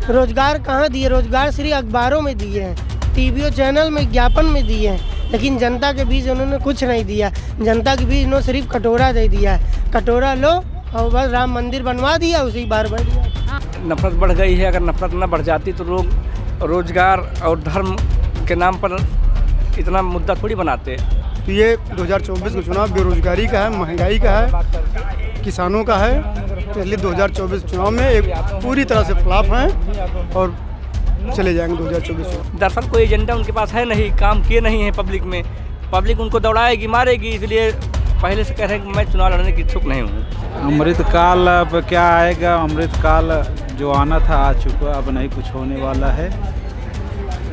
रोजगार कहाँ दिए? रोजगार सिर्फ अखबारों में दिए हैं, टीवी चैनल में विज्ञापन में दिए हैं, लेकिन जनता के बीच उन्होंने कुछ नहीं दिया। जनता के बीच उन्होंने सिर्फ कटोरा दे दिया है, कटोरा लो और बस राम मंदिर बनवा दिया, उसी बार बैठ गया। नफरत बढ़ गई है। अगर नफरत न बढ़ जाती तो लोग रोजगार और धर्म के नाम पर इतना मुद्दा थोड़ी बनाते। तो ये 2024 का चुनाव बेरोजगारी का है, महंगाई का है, किसानों का है। तो इसलिए 2024 चुनाव में एक पूरी तरह से फ्लॉप हैं और चले जाएंगे 2024 में। दरअसल कोई एजेंडा उनके पास है नहीं, काम किए नहीं है पब्लिक में, पब्लिक उनको दौड़ाएगी मारेगी, इसलिए पहले से कह रहे हैं कि मैं चुनाव लड़ने की इच्छुक नहीं हूँ। अमृतकाल अब क्या आएगा? अमृतकाल जो आना था आ चुका, अब नहीं कुछ होने वाला है।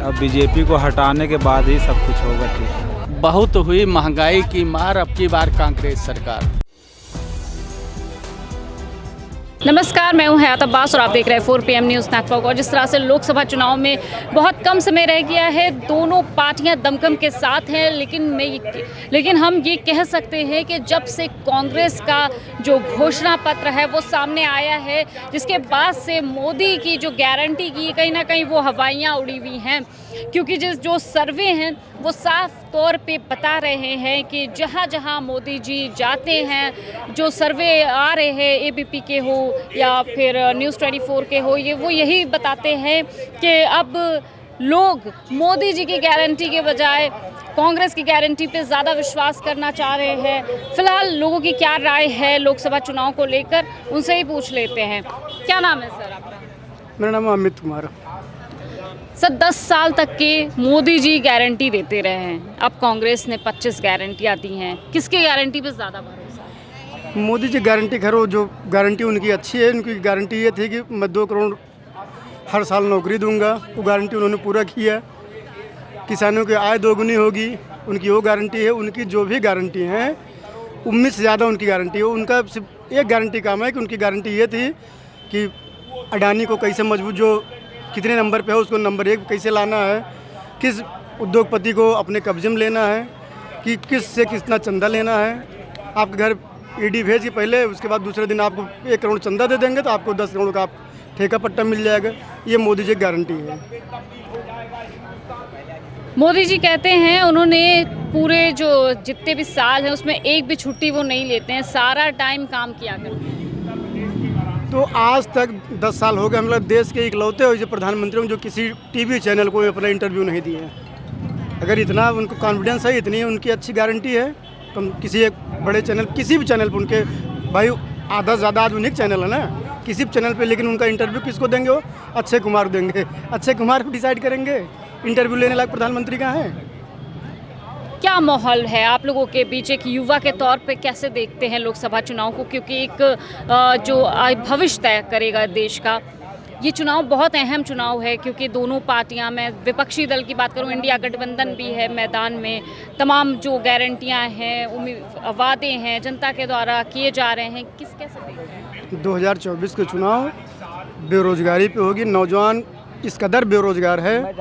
अब बीजेपी को हटाने के बाद ही सब कुछ होगा ठीक। बहुत हुई महंगाई की मार, अब की बार कांग्रेस सरकार। नमस्कार, मैं हूं हयात अब्बास और आप देख रहे हैं 4 PM न्यूज़ नेटवर्क। और जिस तरह से लोकसभा चुनाव में बहुत कम समय रह गया है, दोनों पार्टियां दमखम के साथ हैं, लेकिन हम ये कह सकते हैं कि जब से कांग्रेस का जो घोषणा पत्र है वो सामने आया है, जिसके बाद से मोदी की जो गारंटी की कहीं ना कहीं वो हवाइयाँ उड़ी हुई हैं। क्योंकि जो सर्वे हैं वो साफ तौर पे बता रहे हैं कि जहाँ जहाँ मोदी जी जाते हैं, जो सर्वे आ रहे हैं ABP के हो या फिर न्यूज़ 24 के हो, वो यही बताते हैं कि अब लोग मोदी जी की गारंटी के बजाय कांग्रेस की गारंटी पे ज़्यादा विश्वास करना चाह रहे हैं। फिलहाल लोगों की क्या राय है लोकसभा चुनाव को लेकर, उनसे ही पूछ लेते हैं। क्या नाम है सर आपका? मेरा नाम अमित कुमार। सर, 10 साल तक के मोदी जी गारंटी देते रहे हैं, अब कांग्रेस ने 25 गारंटियाँ दी हैं, किसकी गारंटी पे ज़्यादा भरोसा है? मोदी जी गारंटी खैर जो गारंटी उनकी अच्छी है। उनकी गारंटी ये थी कि मैं 2 करोड़ हर साल नौकरी दूंगा, वो गारंटी उन्होंने पूरा किया। किसानों की आय दोगुनी होगी, उनकी वो गारंटी है। उनकी जो भी गारंटी हैं उम्मीद से ज़्यादा उनकी गारंटी है। उनका सिर्फ एक गारंटी काम है कि उनकी गारंटी ये थी कि अडानी को कैसे मजबूत, जो कितने नंबर पे है उसको नंबर 1 कैसे लाना है, किस उद्योगपति को अपने कब्जे में लेना है, कि किस से कितना चंदा लेना है। आपके घर ED भेज के पहले, उसके बाद दूसरे दिन आपको 1 करोड़ चंदा दे देंगे तो आपको 10 करोड़ का ठेका पट्टा मिल जाएगा। ये मोदी जी की गारंटी है। मोदी जी कहते हैं उन्होंने पूरे जो जितने भी साल हैं उसमें एक भी छुट्टी वो नहीं लेते हैं, सारा टाइम काम किया करते हैं। तो आज तक 10 साल हो गए हम लोग देश के इकलौते हो जो प्रधानमंत्री जो किसी टीवी चैनल को अपना इंटरव्यू नहीं दिए हैं। अगर इतना उनको कॉन्फिडेंस है, इतनी उनकी अच्छी गारंटी है, तो किसी एक बड़े चैनल, किसी भी चैनल पर उनके भाई आधा ज़्यादा आधुनिक चैनल है ना, किसी भी चैनल पे, लेकिन उनका इंटरव्यू किसको देंगे? वो अक्षय कुमार देंगे। अक्षय कुमार को डिसाइड करेंगे इंटरव्यू लेने लायक प्रधानमंत्री कहाँ है। क्या माहौल है आप लोगों के बीच, एक युवा के तौर पे कैसे देखते हैं लोकसभा चुनाव को? क्योंकि एक जो भविष्य तय करेगा देश का, ये चुनाव बहुत अहम चुनाव है। क्योंकि दोनों पार्टियां, मैं विपक्षी दल की बात करूं, इंडिया गठबंधन भी है मैदान में, तमाम जो गारंटियां हैं, वादे हैं जनता के द्वारा किए जा रहे हैं, कैसे देखते हैं? 2024 के चुनाव बेरोजगारी पे होगी। नौजवान इस कदर बेरोजगार है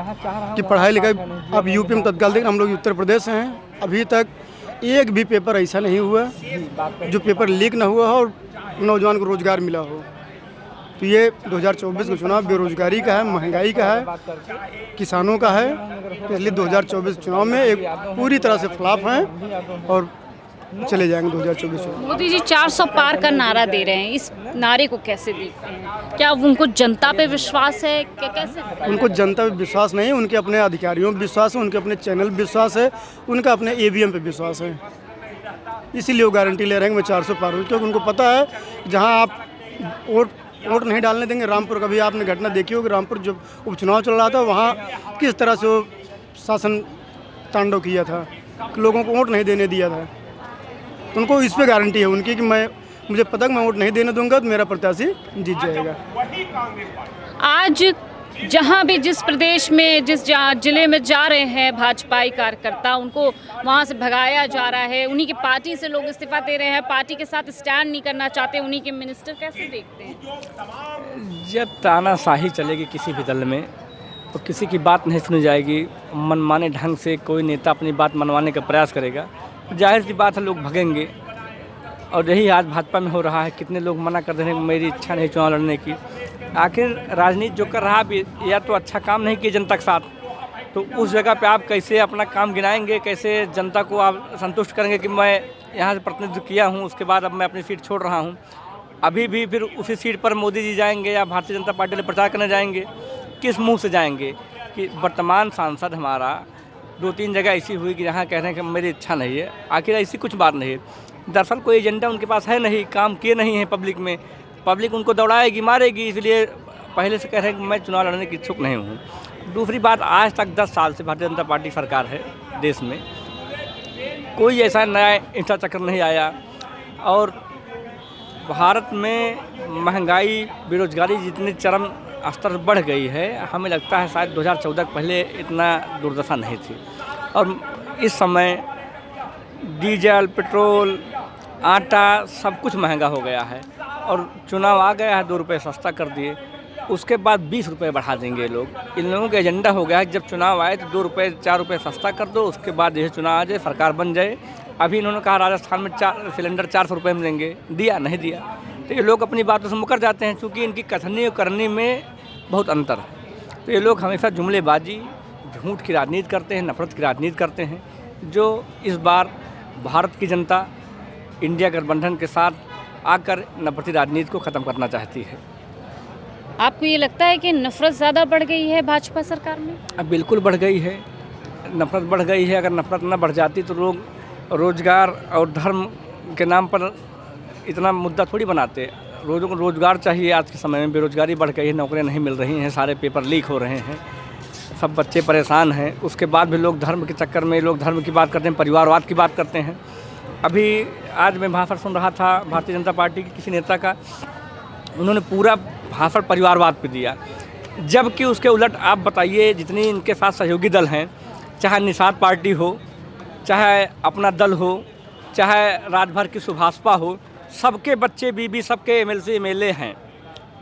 कि पढ़ाई लिखाई, अब यूपी में तत्काल देखें, हम लोग उत्तर प्रदेश से हैं, अभी तक एक भी पेपर ऐसा नहीं हुआ जो पेपर लीक ना हुआ हो और नौजवान को रोजगार मिला हो। तो ये 2024 का चुनाव बेरोजगारी का है, महंगाई का है, किसानों का है। इसलिए 2024 चुनाव में एक पूरी तरह से फ्लॉप हैं और चले जाएंगे 2024 में। मोदी जी 400 पार का नारा दे रहे हैं, इस नारे को कैसे देखते हैं? क्या उनको जनता पे विश्वास है? कैसे? उनको जनता पे विश्वास नहीं, उनके अपने अधिकारियों पे विश्वास है, उनके अपने चैनल पे विश्वास है, उनका अपने EVM पे विश्वास है। इसीलिए वो गारंटी ले रहे हैं कि मैं 400 पार हूँ। क्योंकि उनको पता है जहाँ आप वोट नहीं डालने देंगे। रामपुर, कभी आपने घटना देखी होगी, रामपुर जब उपचुनाव चल रहा था वहाँ किस तरह से वो शासन तांडव किया था, लोगों को वोट नहीं देने दिया था। तो उनको इस पे गारंटी है उनकी कि मुझे पता है मैं वोट नहीं देने दूंगा तो मेरा प्रत्याशी जीत जाएगा। आज जहां भी जिस प्रदेश में, जिस जिले में जा रहे हैं भाजपाई कार्यकर्ता, उनको वहां से भगाया जा रहा है, उन्हीं की पार्टी से लोग इस्तीफा दे रहे हैं, पार्टी के साथ स्टैंड नहीं करना चाहते उन्हीं के मिनिस्टर। कैसे देखते हैं? जब तानाशाही चलेगी किसी भी दल में तो किसी की बात नहीं सुनी जाएगी, मनमाने ढंग से कोई नेता अपनी बात मनवाने का प्रयास करेगा, जाहिर सी बात है लोग भगेंगे। और यही आज भाजपा में हो रहा है। कितने लोग मना कर रहे हैं, मेरी इच्छा नहीं चुनाव लड़ने की, आखिर राजनीति जो कर रहा है या तो अच्छा काम नहीं किया जनता के साथ, तो उस जगह पे आप कैसे अपना काम गिनाएंगे, कैसे जनता को आप संतुष्ट करेंगे कि मैं यहाँ से प्रतिनिधित्व किया हूँ, उसके बाद अब मैं अपनी सीट छोड़ रहा हूँ। अभी भी फिर उसी सीट पर मोदी जी जाएंगे या भारतीय जनता पार्टी के लिए प्रचार करने जाएंगे, किस मुंह से जाएंगे? कि वर्तमान सांसद हमारा 2-3 जगह ऐसी हुई कि जहाँ कह रहे हैं कि मेरी इच्छा नहीं है। आखिर ऐसी कुछ बात नहीं है। दरअसल कोई एजेंडा उनके पास है नहीं, काम किए नहीं हैं पब्लिक में, पब्लिक उनको दौड़ाएगी मारेगी, इसलिए पहले से कह रहे हैं कि मैं चुनाव लड़ने की इच्छुक नहीं हूँ। दूसरी बात, आज तक 10 साल से भारतीय जनता पार्टी सरकार है देश में, कोई ऐसा नया इंफ्रास्ट्रक्चर नहीं आया और भारत में महंगाई बेरोजगारी जितनी चरम स्तर बढ़ गई है, हमें लगता है शायद 2014 के पहले इतना दुर्दशा नहीं थी। और इस समय डीजल, पेट्रोल, आटा सब कुछ महंगा हो गया है और चुनाव आ गया है, 2 रुपये सस्ता कर दिए, उसके बाद 20 रुपये बढ़ा देंगे लोग। इन लोगों का एजेंडा हो गया है जब चुनाव आए तो 2 रुपये 4 रुपये सस्ता कर दो, उसके बाद यह चुनाव आ जाए, सरकार बन जाए। अभी इन्होंने कहा राजस्थान में सिलेंडर 400 रुपये में देंगे, दिया नहीं दिया। तो ये लोग अपनी बातों से मुकर जाते हैं, क्योंकि इनकी कथनी और करनी में बहुत अंतर है। तो ये लोग हमेशा जुमलेबाजी, झूठ की राजनीति करते हैं, नफरत की राजनीति करते हैं, जो इस बार भारत की जनता इंडिया गठबंधन के साथ आकर नफरती राजनीति को ख़त्म करना चाहती है। आपको ये लगता है कि नफरत ज़्यादा बढ़ गई है भाजपा सरकार में? अब बिल्कुल बढ़ गई है, नफरत बढ़ गई है। अगर नफरत न बढ़ जाती तो लोग रोज़गार और धर्म के नाम पर इतना मुद्दा थोड़ी बनाते। रोज़ों को रोज़गार चाहिए। आज के समय में बेरोज़गारी बढ़ गई है, नौकरियां नहीं मिल रही हैं, सारे पेपर लीक हो रहे हैं, सब बच्चे परेशान हैं। उसके बाद भी लोग धर्म के चक्कर में लोग धर्म की बात करते हैं, परिवारवाद की बात करते हैं। अभी आज मैं भाषण सुन रहा था भारतीय जनता पार्टी के किसी नेता का, उन्होंने पूरा भाषण परिवारवाद पे दिया, जबकि उसके उलट आप बताइए जितनी इनके साथ सहयोगी दल हैं, चाहे निषाद पार्टी हो, चाहे अपना दल हो, चाहे राजभर की सुभाषपा हो, सबके बच्चे बीबी सबके एमएलसी एमएलए हैं।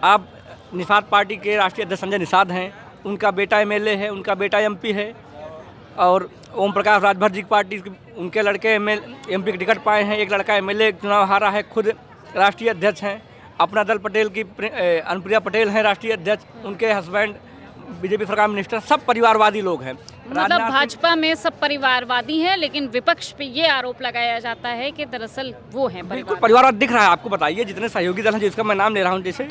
आप निषाद पार्टी के राष्ट्रीय अध्यक्ष संजय निषाद हैं, उनका बेटा एमएलए है, उनका बेटा एमपी है। और ओम प्रकाश राजभर जी की पार्टी, उनके लड़के एमपी की टिकट पाए हैं, एक लड़का एमएलए चुनाव हारा है, खुद राष्ट्रीय अध्यक्ष हैं। अपना दल पटेल की अनुप्रिया पटेल हैं राष्ट्रीय अध्यक्ष, उनके हस्बैंड बीजेपी सरकार मिनिस्टर, सब परिवारवादी लोग हैं। मतलब भाजपा में सब परिवारवादी हैं, लेकिन विपक्ष पे ये आरोप लगाया जाता है कि दरअसल वो हैं बिल्कुल परिवारवाद दिख रहा है आपको। बताइए जितने सहयोगी दल हैं, जिसका मैं नाम ले रहा हूँ, जैसे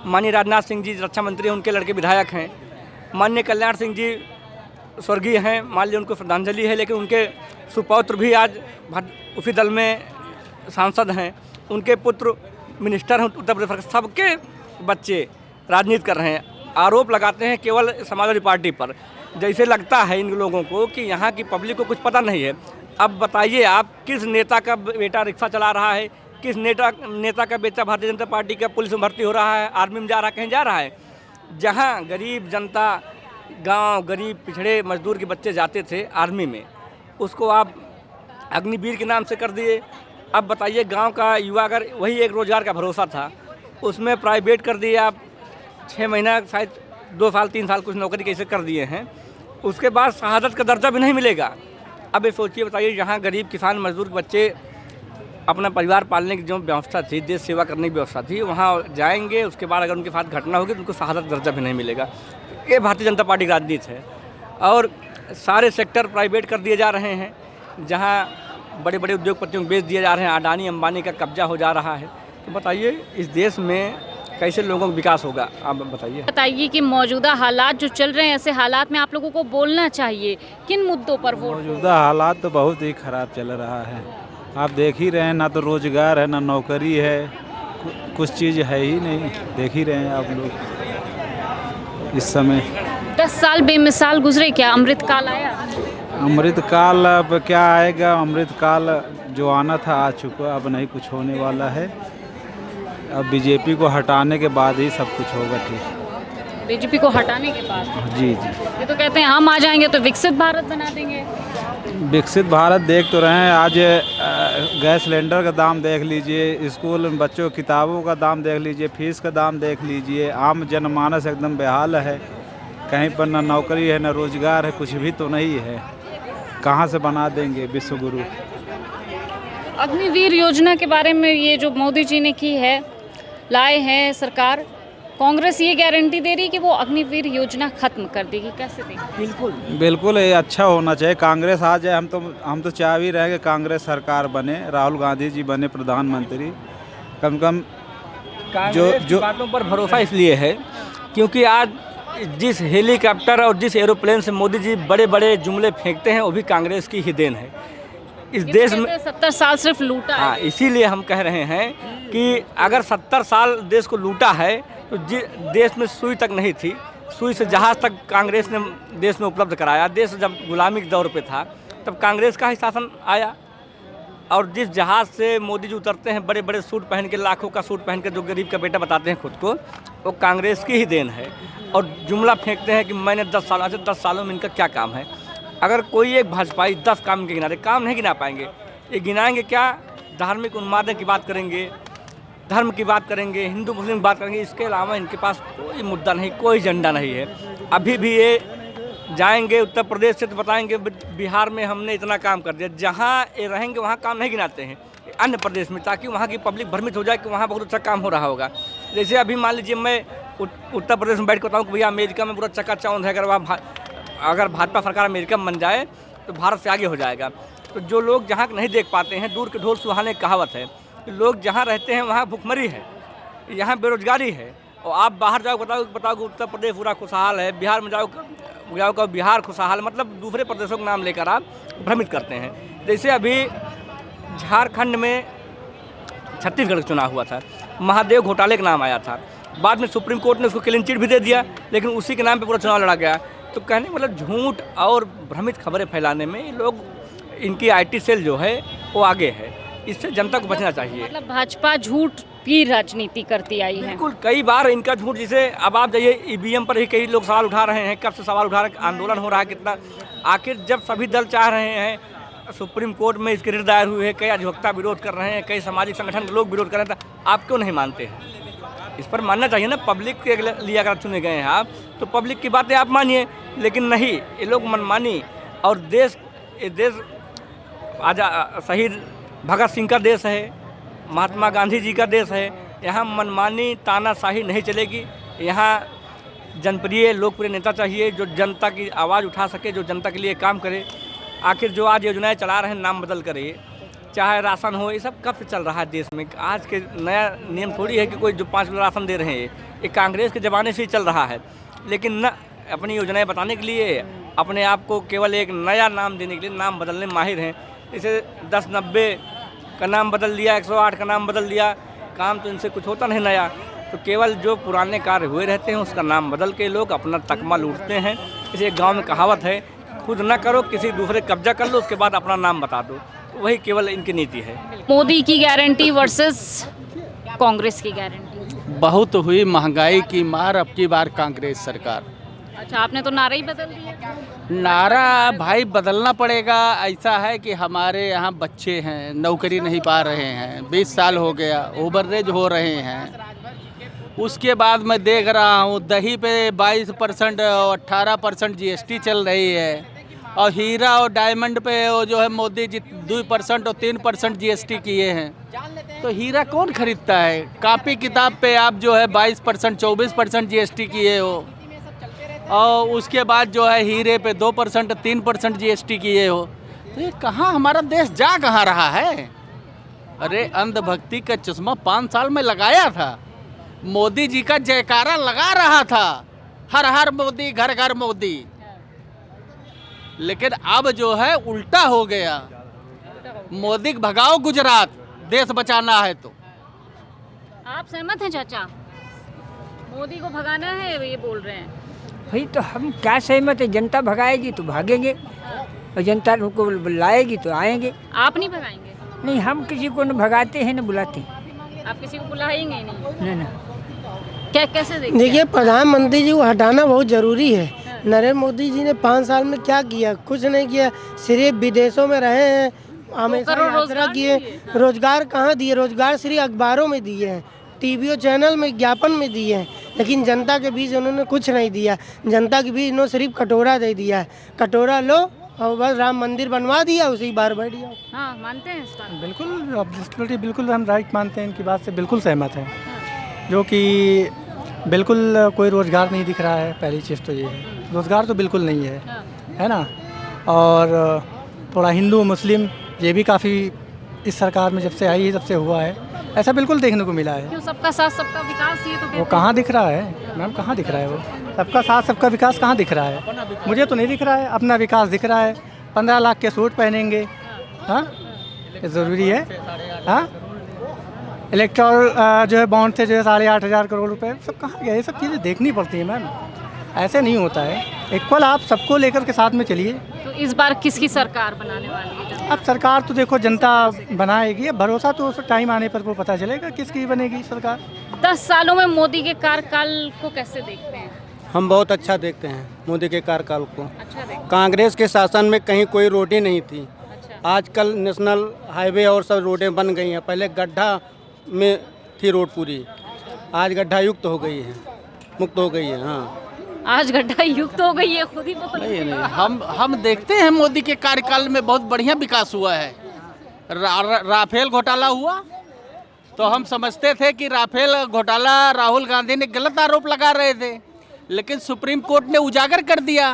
माननीय राजनाथ सिंह जी रक्षा मंत्री हैं, उनके लड़के विधायक हैं। माननीय कल्याण सिंह जी स्वर्गीय हैं, मान लीजिए उनको श्रद्धांजलि है, लेकिन उनके सुपौत्र भी आज उसी दल में सांसद हैं, उनके पुत्र मिनिस्टर हैं उत्तर प्रदेश। सबके बच्चे राजनीति कर रहे हैं, आरोप लगाते हैं केवल समाजवादी पार्टी पर। जैसे लगता है इन लोगों को कि यहाँ की पब्लिक को कुछ पता नहीं है। अब बताइए आप, किस नेता का बेटा रिक्शा चला रहा है, किस नेता का बेटा भारतीय जनता पार्टी का पुलिस में भर्ती हो रहा है, आर्मी में जा रहा है, कहीं जा रहा है? जहाँ गरीब जनता, गांव गरीब पिछड़े मजदूर के बच्चे जाते थे आर्मी में, उसको आप अग्निवीर के नाम से कर दिए। अब बताइए गांव का युवा, अगर वही एक रोज़गार का भरोसा था, उसमें प्राइवेट कर दिए आप। 6 महीना शायद 2 साल 3 साल कुछ नौकरी कैसे कर दिए हैं, उसके बाद शहादत का दर्जा भी नहीं मिलेगा। अब ये सोचिए, बताइए जहाँ गरीब किसान मजदूर के बच्चे अपना परिवार पालने की जो व्यवस्था थी, देश सेवा करने की व्यवस्था थी, वहाँ जाएंगे, उसके बाद अगर उनके साथ घटना होगी तो उनको शहादत दर्जा भी नहीं मिलेगा। ये भारतीय जनता पार्टी की राजनीति है। और सारे सेक्टर प्राइवेट कर दिए जा रहे हैं, जहाँ बड़े बड़े उद्योगपतियों को बेच दिए जा रहे हैं, अडानी अंबानी का कब्जा हो जा रहा है। तो बताइए इस देश में कैसे लोगों का विकास होगा? आप बताइए कि मौजूदा हालात जो चल रहे हैं, ऐसे हालात में आप लोगों को बोलना चाहिए, किन मुद्दों पर वोट? मौजूदा हालात तो बहुत ही ख़राब चल रहा है। आप देख ही रहे हैं, ना तो रोज़गार है, ना नौकरी है, कुछ चीज़ है ही नहीं। देख ही रहे हैं आप लोग इस समय। 10 साल बेमिसाल गुजरे, क्या अमृतकाल आया? अमृतकाल अब क्या आएगा? अमृतकाल जो आना था आ चुका, अब नहीं कुछ होने वाला है। अब बीजेपी को हटाने के बाद ही सब कुछ होगा ठीक। बीजेपी को हटाने के बाद? जी। ये तो कहते हैं हम आ जाएंगे तो विकसित भारत बना देंगे। विकसित भारत देख तो रहे हैं। आज गैस सिलेंडर का दाम देख लीजिए, स्कूल में बच्चों की किताबों का दाम देख लीजिए, फीस का दाम देख लीजिए। आम जनमानस एकदम बेहाल है, कहीं पर ना नौकरी है, ना रोज़गार है, कुछ भी तो नहीं है। कहाँ से बना देंगे विश्वगुरु? अग्निवीर योजना के बारे में, ये जो मोदी जी ने की है, लाए हैं सरकार, कांग्रेस ये गारंटी दे रही है कि वो अग्निवीर योजना खत्म कर देगी, कैसे देगी? बिल्कुल ये अच्छा होना चाहिए। कांग्रेस आ जाए, हम तो चाह भी रहे कि कांग्रेस सरकार बने, राहुल गांधी जी बने प्रधानमंत्री। कम से कम कांग्रेस की बातों पर भरोसा इसलिए है क्योंकि आज जिस हेलीकॉप्टर और जिस एरोप्लेन से मोदी जी बड़े बड़े जुमले फेंकते हैं वो भी कांग्रेस की ही देन है। इस देश में 70 साल सिर्फ लूटा है। हाँ, इसीलिए हम कह रहे हैं कि अगर 70 साल देश को लूटा है तो देश में सुई तक नहीं थी, सुई से जहाज़ तक कांग्रेस ने देश में उपलब्ध कराया। देश जब गुलामी के दौर पे था तब कांग्रेस का ही शासन आया, और जिस जहाज़ से मोदी जी उतरते हैं बड़े बड़े सूट पहन के, लाखों का सूट पहन के, जो गरीब का बेटा बताते हैं खुद को, वो कांग्रेस की ही देन है। और जुमला फेंकते हैं कि मैंने 10 साल, अच्छा 10 सालों में इनका क्या काम है? अगर कोई एक भाजपाई 10 काम के गिना दे, काम नहीं गिना पाएंगे। ये गिनाएंगे क्या? धार्मिक उन्मादन की बात करेंगे, धर्म की बात करेंगे, हिंदू मुस्लिम की बात करेंगे। इसके अलावा इनके पास कोई मुद्दा नहीं, कोई एजेंडा नहीं है। अभी भी ये जाएंगे उत्तर प्रदेश से तो बताएंगे बिहार में हमने इतना काम कर दिया। जहाँ ये रहेंगे वहाँ काम नहीं गिनाते हैं अन्य प्रदेश में, ताकि वहाँ की पब्लिक भ्रमित हो जाए कि वहाँ बहुत अच्छा काम हो रहा होगा। जैसे अभी मान लीजिए मैं उत्तर प्रदेश में बैठ कर बताऊँ कि भैया अमेरिका में पूरा चकाचौंध है, अगर भाजपा सरकार अमेरिका में बन जाए तो भारत से आगे हो जाएगा। तो जो लोग जहाँ नहीं देख पाते हैं, दूर के ढोल सुहाने कहावत है, लोग जहाँ रहते हैं वहाँ भुखमरी है, यहाँ बेरोजगारी है। और आप बाहर जाओ बताओ उत्तर प्रदेश पूरा खुशहाल है, बिहार में जाओ बिहार खुशहाल, मतलब दूसरे प्रदेशों का नाम लेकर आप भ्रमित करते हैं। जैसे अभी झारखंड में छत्तीसगढ़ का चुनाव हुआ था, महादेव घोटाले का नाम आया था, बाद में सुप्रीम कोर्ट ने उसको क्लीन चिट भी दे दिया, लेकिन उसी के नाम पे पूरा चुनाव लड़ा गया। तो कहने मतलब झूठ और भ्रमित खबरें फैलाने में लोग, इनकी आईटी सेल जो है वो आगे है, इससे जनता को बचना चाहिए। मतलब भाजपा झूठ की राजनीति करती आई है। बिल्कुल, कई बार इनका झूठ, जिसे अब आप जाइए ईवीएम पर ही कई लोग सवाल उठा रहे हैं, कब से सवाल उठा रहे हैं, आंदोलन हो रहा है कितना। आखिर जब सभी दल चाह रहे हैं, सुप्रीम कोर्ट में इसकी रिट दायर हुई है, कई अधिवक्ता विरोध कर रहे हैं, कई सामाजिक संगठन के लोग विरोध कर रहे हैं, तो आप क्यों नहीं मानते हैं? इस पर मानना चाहिए ना। पब्लिक के लिए अगर चुने गए हैं आप, तो पब्लिक की बातें आप मानिए, लेकिन नहीं, ये लोग मनमानी। और ये देश शहीद भगत सिंह का देश है, महात्मा गांधी जी का देश है। यहाँ मनमानी तानाशाही नहीं चलेगी। यहाँ जनप्रिय लोकप्रिय नेता चाहिए जो जनता की आवाज़ उठा सके, जो जनता के लिए काम करे। आखिर जो आज योजनाएं चला रहे हैं नाम बदल कर, ये चाहे राशन हो, ये सब कब से चल रहा है देश में। आज के नया नियम थोड़ी है कि कोई जो 5 किलो राशन दे रहे हैं, ये कांग्रेस के ज़माने से ही चल रहा है। लेकिन न अपनी योजनाएं बताने के लिए, अपने आप को केवल एक नया नाम देने के लिए नाम बदलने में माहिर हैं। इसे 1090 का नाम बदल दिया, 108 का नाम बदल दिया, काम तो इनसे कुछ होता नहीं नया। तो केवल जो पुराने कार्य हुए रहते हैं उसका नाम बदल के लोग अपना तकमा लूटते हैं। इसे एक गांव में कहावत है, खुद न करो, किसी दूसरे कब्जा कर लो, उसके बाद अपना नाम बता दो। तो वही केवल इनकी नीति है। मोदी की गारंटी वर्सेस कांग्रेस की गारंटी। बहुत हुई महंगाई की मार, अब की बार कांग्रेस सरकार। अच्छा, आपने तो नारा ही बदल दिया। नारा भाई बदलना पड़ेगा। ऐसा है कि हमारे यहाँ बच्चे हैं, नौकरी नहीं पा रहे हैं, 20 साल हो गया, ओवररेज हो रहे हैं। उसके बाद मैं देख रहा हूँ दही पे 22% और 18% GST चल रही है, और हीरा और डायमंड पे वो जो है मोदी जी 2% और 3% GST किए हैं। तो हीरा कौन खरीदता है? कॉपी किताब पे आप जो है 22% 24% GST किए हो, और उसके बाद जो है हीरे पे 2% 3% GST किए हो। तो ये कहाँ हमारा देश जा कहाँ रहा है? अरे अंधभक्ति का चश्मा 5 साल में लगाया था, मोदी जी का जयकारा लगा रहा था, हर हर मोदी, घर घर मोदी। लेकिन अब जो है उल्टा हो गया, मोदी भगाओ गुजरात, देश बचाना है। तो आप सहमत हैं चाचा? मोदी को भगाना है, ये बोल रहे हैं। भाई तो हम क्या सहमत है, जनता भगाएगी तो भागेंगे, और जनता उनको लाएगी तो आएंगे। आप नहीं भगाएंगे? नहीं, हम किसी को न भगाते हैं न बुलाते हैं। आप किसी को बुलाएंगे नहीं? ना। क्या कैसे देखिए, प्रधानमंत्री जी को हटाना बहुत ज़रूरी है। नरेंद्र मोदी जी ने 5 साल में क्या किया? कुछ नहीं किया, सिर्फ विदेशों में रहे हैं, हमेशा यात्रा किए। रोजगार कहाँ दिए? रोजगार सिर्फ अखबारों में दिए हैं, टीवी चैनल में विज्ञापन में दिए हैं, लेकिन जनता के बीच उन्होंने कुछ नहीं दिया। जनता के बीच इन्होंने सिर्फ कटोरा दे दिया है। कटोरा लो और बस राम मंदिर बनवा दिया, उसी बार बैठ जाओ। हाँ, मानते हैं इस बात? बिल्कुल, बिल्कुल हम राइट मानते हैं, इनकी बात से बिल्कुल सहमत हैं। जो कि बिल्कुल कोई रोज़गार नहीं दिख रहा है, पहली चीज़ तो ये है, रोज़गार तो बिल्कुल नहीं है ना। और थोड़ा हिंदू मुस्लिम ये भी काफ़ी इस सरकार में जब से आई है तब से हुआ है, ऐसा बिल्कुल देखने को मिला है। क्यों सबका साथ सबका विकास, ये तो वो कहते कहाँ दिख रहा है मैम, कहाँ दिख रहा है वो सबका साथ सबका विकास कहाँ दिख रहा है? मुझे तो नहीं दिख रहा है, अपना विकास दिख रहा है। 15 लाख के सूट पहनेंगे, हाँ ये ज़रूरी है। हाँ इलेक्ट्रॉल जो है बॉन्ड थे जो है 8,500 करोड़ रुपए, सब कहाँ गए? ये सब चीज़ें देखनी पड़ती है मैम, ऐसे नहीं होता है। इक्वल आप सबको लेकर के साथ में चलिए। तो इस बार किसकी सरकार बनाने वाली है जनता? अब सरकार तो देखो जनता बनाएगी, अब भरोसा तो उस टाइम आने पर वो पता चलेगा किसकी बनेगी सरकार। 10 सालों में मोदी के कार्यकाल को कैसे देखते हैं? हम बहुत अच्छा देखते हैं मोदी के कार्यकाल को। अच्छा देखते कांग्रेस के शासन में कहीं कोई रोडें नहीं थी, हैं। अच्छा आजकल नेशनल हाईवे और सब रोडें बन गई हैं। पहले गड्ढा में थी रोड पूरी, आज गड्ढा युक्त हो गई है, मुक्त हो गई है। हाँ आज गड्ढा युक्त हो गई है, खुद ही बोल नहीं नहीं, हम देखते हैं मोदी के कार्यकाल में बहुत बढ़िया विकास हुआ है। राफेल घोटाला हुआ तो हम समझते थे कि राफेल घोटाला राहुल गांधी ने गलत आरोप लगा रहे थे, लेकिन सुप्रीम कोर्ट ने उजागर कर दिया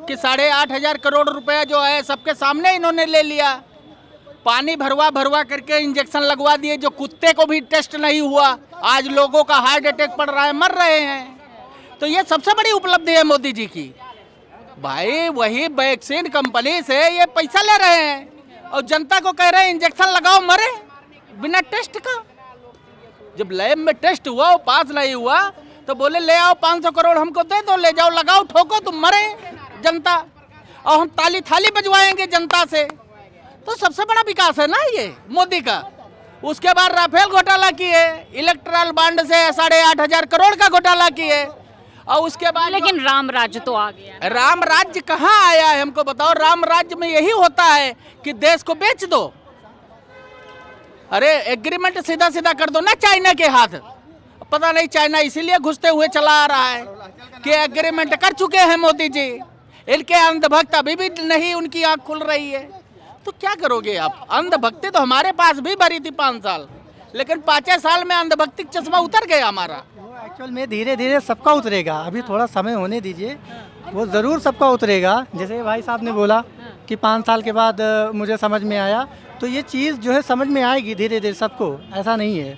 कि 8,500 करोड़ रुपया जो है सबके सामने इन्होंने ले लिया। पानी भरवा करके इंजेक्शन लगवा दिए, जो कुत्ते को भी टेस्ट नहीं हुआ। आज लोगों का हार्ट अटैक पड़ रहा है, मर रहे हैं। तो ये सबसे बड़ी उपलब्धि है मोदी जी की। भाई वही वैक्सीन कंपनी से ये पैसा ले रहे हैं और जनता को कह रहे हैं इंजेक्शन लगाओ मरे बिना टेस्ट का। जब लैब में टेस्ट हुआ वो पास नहीं हुआ तो बोले ले आओ 500 करोड़ हमको दे दो, ले जाओ लगाओ ठोको तुम मरे जनता, और हम ताली थाली बजवाएंगे जनता से। तो सबसे बड़ा विकास है ना ये मोदी का। उसके बाद राफेल घोटाला किए, इलेक्ट्रल बॉन्ड से 8,500 करोड़ का घोटाला किए, और उसके बाद लेकिन राम राज्य तो आ गया है। राम राज्य कहाँ आया है हमको बताओ। राम राज्य में यही होता है कि देश को बेच दो। अरे एग्रीमेंट सीधा सीधा कर दो ना चाइना के हाथ। पता नहीं चाइना इसीलिए घुसते हुए चला आ रहा है कि एग्रीमेंट कर चुके हैं मोदी जी। इनके अंधभक्त अभी भी नहीं उनकी आंख खुल रही है। तो क्या करोगे आप? अंधभक्ति तो हमारे पास भी भरी थी 5 साल, लेकिन 5 साल में अंधभक्ति चश्मा उतर गया हमारा। एक्चुअल में धीरे धीरे सबका उतरेगा, अभी थोड़ा समय होने दीजिए, वो ज़रूर सबका उतरेगा। जैसे भाई साहब ने बोला कि 5 साल के बाद मुझे समझ में आया, तो ये चीज़ जो है समझ में आएगी धीरे धीरे सबको, ऐसा नहीं है।